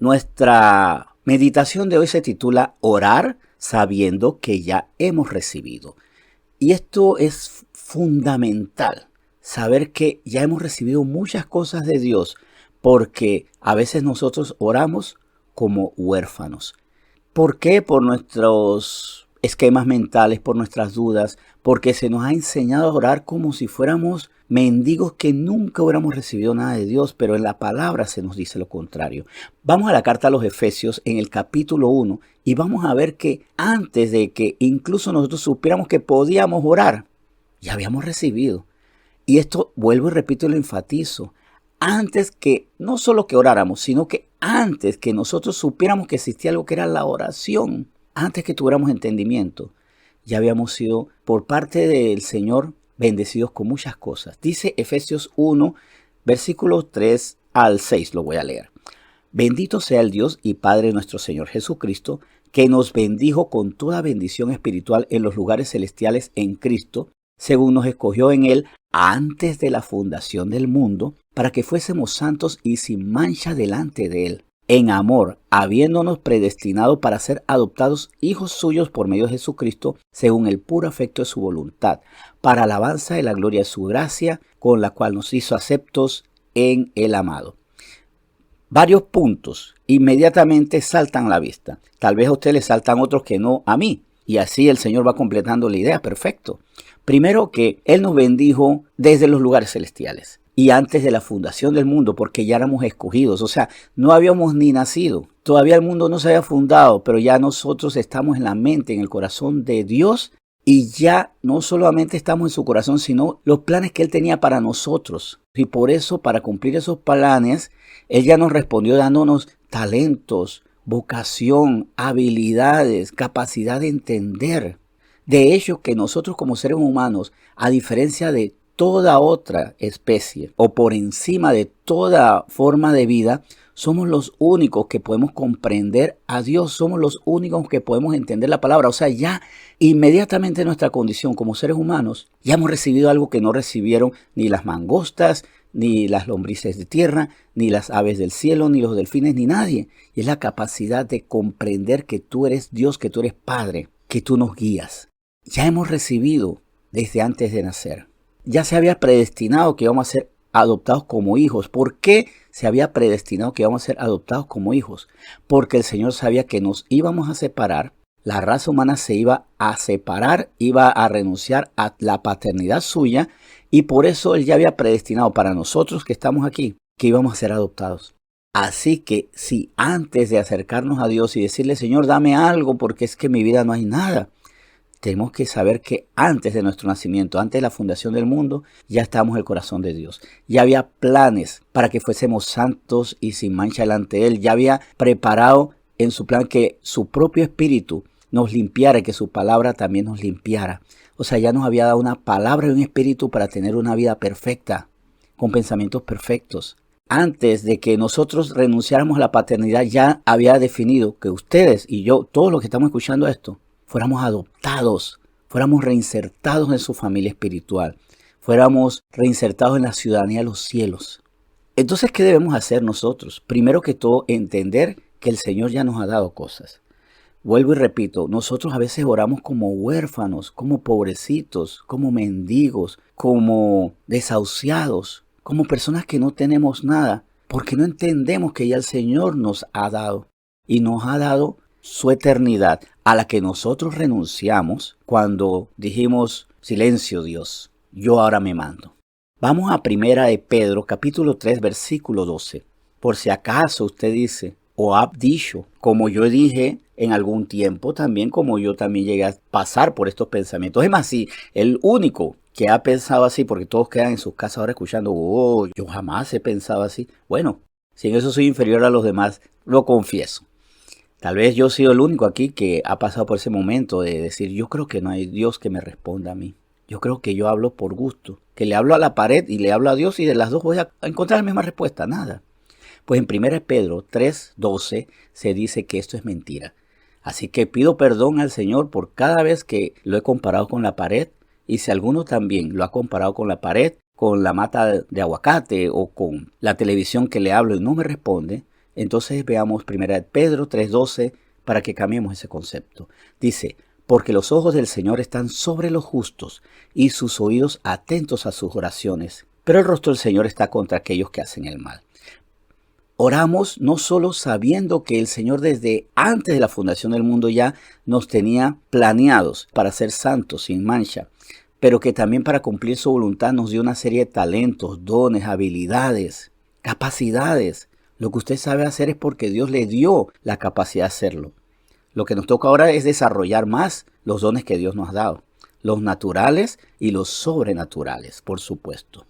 Nuestra meditación de hoy se titula Orar sabiendo que ya hemos recibido. Y esto es fundamental, saber que ya hemos recibido muchas cosas de Dios, porque a veces nosotros oramos como huérfanos. ¿Por qué? Por nuestros esquemas mentales, por nuestras dudas, porque se nos ha enseñado a orar como si fuéramos mendigos que nunca hubiéramos recibido nada de Dios, pero en la palabra se nos dice lo contrario. Vamos a la carta a los Efesios en el capítulo 1 y vamos a ver que antes de que incluso nosotros supiéramos que podíamos orar, ya habíamos recibido. Y esto vuelvo y repito y lo enfatizo. Antes que, no solo que oráramos, sino que antes que nosotros supiéramos que existía algo que era la oración, antes que tuviéramos entendimiento, ya habíamos sido por parte del Señor bendecidos con muchas cosas. Dice Efesios 1, versículos 3 al 6, lo voy a leer. Bendito sea el Dios y Padre de nuestro Señor Jesucristo, que nos bendijo con toda bendición espiritual en los lugares celestiales en Cristo, según nos escogió en Él antes de la fundación del mundo, para que fuésemos santos y sin mancha delante de Él, en amor, habiéndonos predestinado para ser adoptados hijos suyos por medio de Jesucristo, según el puro afecto de su voluntad, para alabanza de la gloria de su gracia, con la cual nos hizo aceptos en el amado. Varios puntos inmediatamente saltan a la vista. Tal vez a usted le saltan otros que no a mí. Y así el Señor va completando la idea. Perfecto. Primero que Él nos bendijo desde los lugares celestiales y antes de la fundación del mundo, porque ya éramos escogidos. O sea, no habíamos ni nacido. Todavía el mundo no se había fundado, pero ya nosotros estamos en la mente, en el corazón de Dios. Y ya no solamente estamos en su corazón, sino los planes que Él tenía para nosotros. Y por eso, para cumplir esos planes, Él ya nos respondió dándonos talentos, vocación, habilidades, capacidad de entender. De hecho, que nosotros como seres humanos, a diferencia de toda otra especie o por encima de toda forma de vida, somos los únicos que podemos comprender a Dios, somos los únicos que podemos entender la palabra. O sea, ya inmediatamente nuestra condición como seres humanos, ya hemos recibido algo que no recibieron ni las mangostas, ni las lombrices de tierra, ni las aves del cielo, ni los delfines, ni nadie. Y es la capacidad de comprender que tú eres Dios, que tú eres Padre, que tú nos guías. Ya hemos recibido desde antes de nacer. Ya se había predestinado que íbamos a ser adoptados como hijos. ¿Por qué se había predestinado que íbamos a ser adoptados como hijos? Porque el Señor sabía que nos íbamos a separar, la raza humana se iba a separar, iba a renunciar a la paternidad suya, y por eso Él ya había predestinado para nosotros que estamos aquí, que íbamos a ser adoptados. Así que si antes de acercarnos a Dios y decirle, Señor, dame algo porque es que en mi vida no hay nada, tenemos que saber que antes de nuestro nacimiento, antes de la fundación del mundo, ya estábamos en el corazón de Dios. Ya había planes para que fuésemos santos y sin mancha delante de Él. Ya había preparado en su plan que su propio espíritu nos limpiara y que su palabra también nos limpiara. O sea, ya nos había dado una palabra y un espíritu para tener una vida perfecta, con pensamientos perfectos. Antes de que nosotros renunciáramos a la paternidad, ya había definido que ustedes y yo, todos los que estamos escuchando esto, fuéramos adoptados, fuéramos reinsertados en su familia espiritual, fuéramos reinsertados en la ciudadanía de los cielos. Entonces, ¿qué debemos hacer nosotros? Primero que todo, entender que el Señor ya nos ha dado cosas. Vuelvo y repito, nosotros a veces oramos como huérfanos, como pobrecitos, como mendigos, como desahuciados, como personas que no tenemos nada, porque no entendemos que ya el Señor nos ha dado y nos ha dado su eternidad, a la que nosotros renunciamos cuando dijimos, silencio Dios, yo ahora me mando. Vamos a Primera de Pedro, capítulo 3, versículo 12. Por si acaso usted dice, o ha dicho, como yo dije en algún tiempo también, como yo también llegué a pasar por estos pensamientos. Es más, sí, el único que ha pensado así, porque todos quedan en sus casas ahora escuchando, oh, yo jamás he pensado así. Bueno, si en eso soy inferior a los demás, lo confieso. Tal vez yo he sido el único aquí que ha pasado por ese momento de decir, yo creo que no hay Dios que me responda a mí. Yo creo que yo hablo por gusto, que le hablo a la pared y le hablo a Dios y de las dos voy a encontrar la misma respuesta, nada. Pues en 1 Pedro 3:12 se dice que esto es mentira. Así que pido perdón al Señor por cada vez que lo he comparado con la pared, y si alguno también lo ha comparado con la pared, con la mata de aguacate o con la televisión que le hablo y no me responde, Entonces veamos 1 Pedro 3:12 para que cambiemos ese concepto. Dice, porque los ojos del Señor están sobre los justos y sus oídos atentos a sus oraciones, pero el rostro del Señor está contra aquellos que hacen el mal. Oramos no solo sabiendo que el Señor desde antes de la fundación del mundo ya nos tenía planeados para ser santos sin mancha, pero que también para cumplir su voluntad nos dio una serie de talentos, dones, habilidades, capacidades. Lo que usted sabe hacer es porque Dios le dio la capacidad de hacerlo. Lo que nos toca ahora es desarrollar más los dones que Dios nos ha dado, los naturales y los sobrenaturales, por supuesto.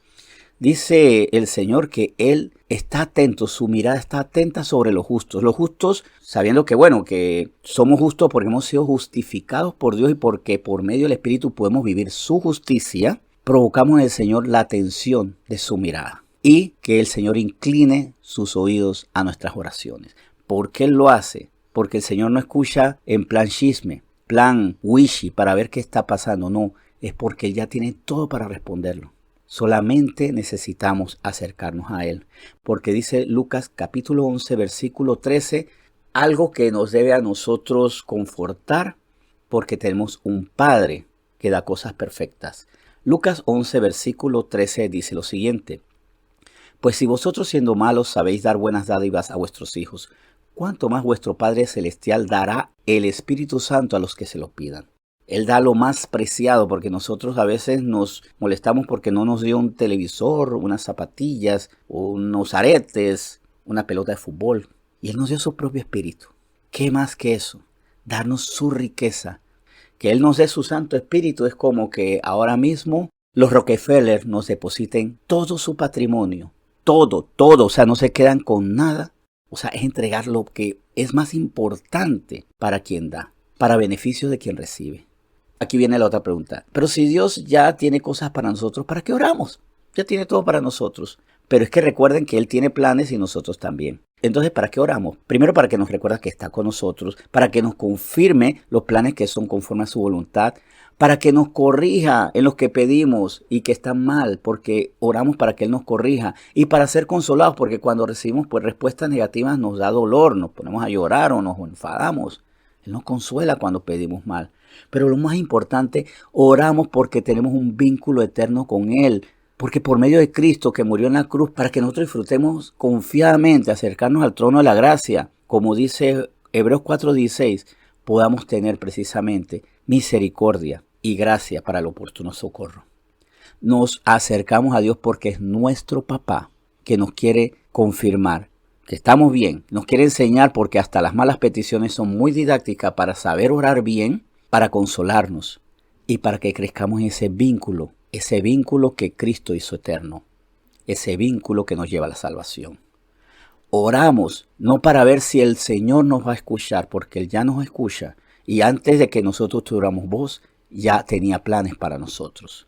Dice el Señor que Él está atento, su mirada está atenta sobre los justos. Los justos, sabiendo que somos justos porque hemos sido justificados por Dios y porque por medio del Espíritu podemos vivir su justicia, provocamos en el Señor la atención de su mirada y que el Señor incline sus oídos a nuestras oraciones. ¿Por qué Él lo hace? Porque el Señor no escucha en plan chisme, plan wishy para ver qué está pasando. No, es porque Él ya tiene todo para responderlo. Solamente necesitamos acercarnos a Él. Porque dice Lucas capítulo 11, versículo 13, algo que nos debe a nosotros confortar porque tenemos un Padre que da cosas perfectas. Lucas 11, versículo 13 dice lo siguiente. Pues si vosotros siendo malos sabéis dar buenas dádivas a vuestros hijos, ¿cuánto más vuestro Padre Celestial dará el Espíritu Santo a los que se lo pidan? Él da lo más preciado porque nosotros a veces nos molestamos porque no nos dio un televisor, unas zapatillas, unos aretes, una pelota de fútbol. Y Él nos dio su propio Espíritu. ¿Qué más que eso? Darnos su riqueza. Que Él nos dé su Santo Espíritu es como que ahora mismo los Rockefeller nos depositen todo su patrimonio. Todo. O sea, no se quedan con nada. O sea, es entregar lo que es más importante para quien da, para beneficio de quien recibe. Aquí viene la otra pregunta. Pero si Dios ya tiene cosas para nosotros, ¿para qué oramos? Ya tiene todo para nosotros. Pero es que recuerden que Él tiene planes y nosotros también. Entonces, ¿para qué oramos? Primero, para que nos recuerde que está con nosotros, para que nos confirme los planes que son conforme a su voluntad, para que nos corrija en los que pedimos y que están mal, porque oramos para que Él nos corrija, y para ser consolados, porque cuando recibimos respuestas negativas nos da dolor, nos ponemos a llorar o nos enfadamos. Él nos consuela cuando pedimos mal. Pero lo más importante, oramos porque tenemos un vínculo eterno con Él. Porque por medio de Cristo que murió en la cruz, para que nosotros disfrutemos confiadamente, acercarnos al trono de la gracia, como dice Hebreos 4:16, podamos tener precisamente misericordia y gracia para el oportuno socorro. Nos acercamos a Dios porque es nuestro papá que nos quiere confirmar que estamos bien, nos quiere enseñar porque hasta las malas peticiones son muy didácticas para saber orar bien, para consolarnos y para que crezcamos en ese vínculo que Cristo hizo eterno, ese vínculo que nos lleva a la salvación. Oramos no para ver si el Señor nos va a escuchar, porque Él ya nos escucha y antes de que nosotros tuviéramos voz, ya tenía planes para nosotros.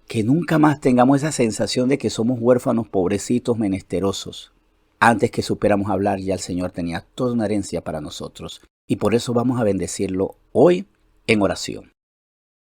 Que nunca más tengamos esa sensación de que somos huérfanos, pobrecitos, menesterosos. Antes que supiéramos hablar, ya el Señor tenía toda una herencia para nosotros. Y por eso vamos a bendecirlo hoy en oración.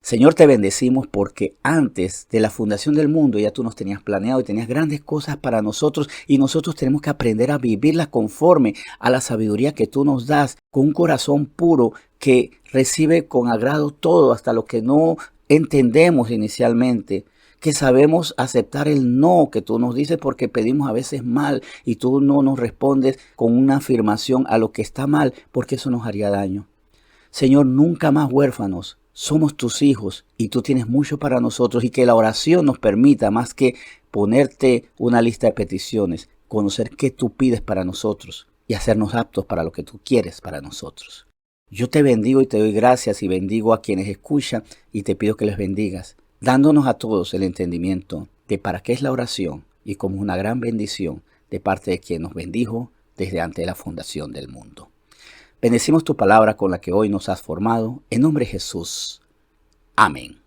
Señor, te bendecimos porque antes de la fundación del mundo ya tú nos tenías planeado y tenías grandes cosas para nosotros y nosotros tenemos que aprender a vivirlas conforme a la sabiduría que tú nos das, con un corazón puro que recibe con agrado todo, hasta lo que no entendemos inicialmente, que sabemos aceptar el no que tú nos dices porque pedimos a veces mal y tú no nos respondes con una afirmación a lo que está mal porque eso nos haría daño. Señor, nunca más huérfanos. Somos tus hijos y tú tienes mucho para nosotros y que la oración nos permita, más que ponerte una lista de peticiones, conocer qué tú pides para nosotros y hacernos aptos para lo que tú quieres para nosotros. Yo te bendigo y te doy gracias y bendigo a quienes escuchan y te pido que les bendigas, dándonos a todos el entendimiento de para qué es la oración y como una gran bendición de parte de quien nos bendijo desde antes de la fundación del mundo. Bendecimos tu palabra con la que hoy nos has formado. En nombre de Jesús. Amén.